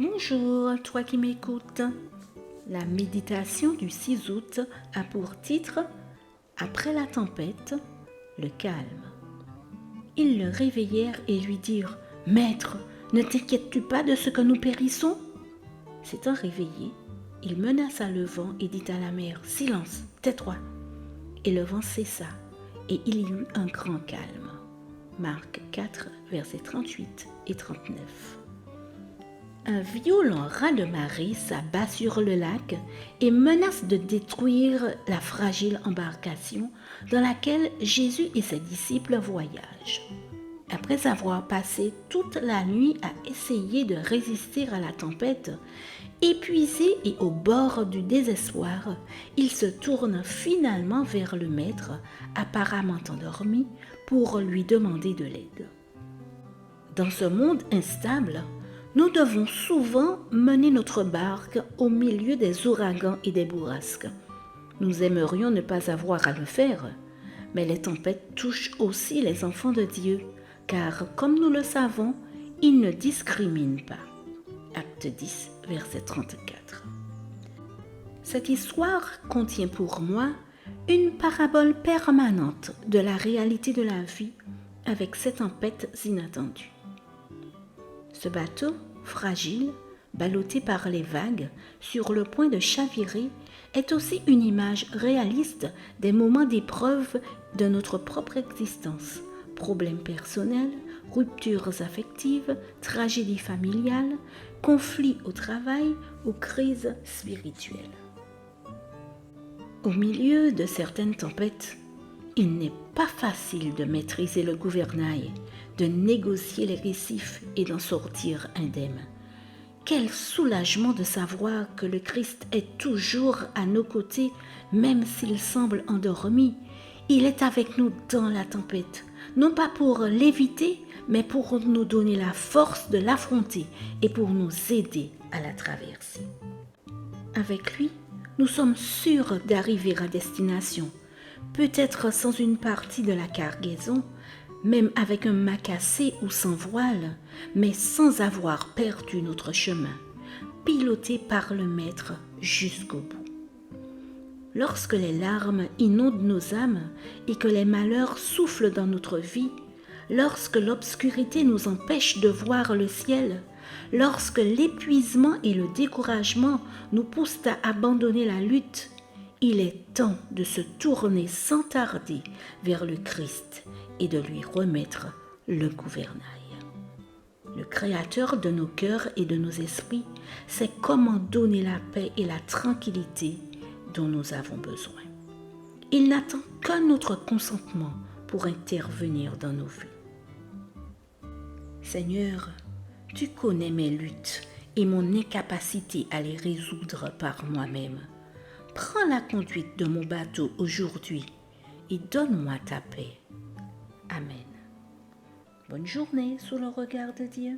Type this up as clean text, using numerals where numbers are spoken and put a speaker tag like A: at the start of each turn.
A: Bonjour, toi qui m'écoutes. La méditation du 6 août a pour titre « Après la tempête, le calme ». Ils le réveillèrent et lui dirent « Maître, ne t'inquiètes-tu pas de ce que nous périssons ?» S'étant réveillé, il menaça le vent et dit à la mer « Silence, tais-toi !» Et le vent cessa, et il y eut un grand calme. Marc 4, versets 38 et 39. Un violent raz-de-marée s'abat sur le lac et menace de détruire la fragile embarcation dans laquelle Jésus et ses disciples voyagent. Après avoir passé toute la nuit à essayer de résister à la tempête, épuisés et au bord du désespoir, ils se tournent finalement vers le maître, apparemment endormi, pour lui demander de l'aide. Dans ce monde instable, nous devons souvent mener notre barque au milieu des ouragans et des bourrasques. Nous aimerions ne pas avoir à le faire, mais les tempêtes touchent aussi les enfants de Dieu, car, comme nous le savons, ils ne discriminent pas. Acte 10, verset 34. Cette histoire contient pour moi une parabole permanente de la réalité de la vie avec ces tempêtes inattendues. Ce bateau, fragile, ballotté par les vagues, sur le point de chavirer, est aussi une image réaliste des moments d'épreuve de notre propre existence. Problèmes personnels, ruptures affectives, tragédies familiales, conflits au travail ou crises spirituelles. Au milieu de certaines tempêtes, il n'est pas facile de maîtriser le gouvernail, de négocier les récifs et d'en sortir indemne. Quel soulagement de savoir que le Christ est toujours à nos côtés, même s'il semble endormi. Il est avec nous dans la tempête, non pas pour l'éviter, mais pour nous donner la force de l'affronter et pour nous aider à la traverser. Avec lui, nous sommes sûrs d'arriver à destination, peut-être sans une partie de la cargaison, même avec un mât cassé ou sans voile, mais sans avoir perdu notre chemin, piloté par le Maître jusqu'au bout. Lorsque les larmes inondent nos âmes et que les malheurs soufflent dans notre vie, lorsque l'obscurité nous empêche de voir le ciel, lorsque l'épuisement et le découragement nous poussent à abandonner la lutte, il est temps de se tourner sans tarder vers le Christ et de lui remettre le gouvernail. Le Créateur de nos cœurs et de nos esprits sait comment donner la paix et la tranquillité dont nous avons besoin. Il n'attend qu'un notre consentement pour intervenir dans nos vies. Seigneur, tu connais mes luttes et mon incapacité à les résoudre par moi-même. Prends la conduite de mon bateau aujourd'hui et donne-moi ta paix. Amen. Bonne journée sous le regard de Dieu.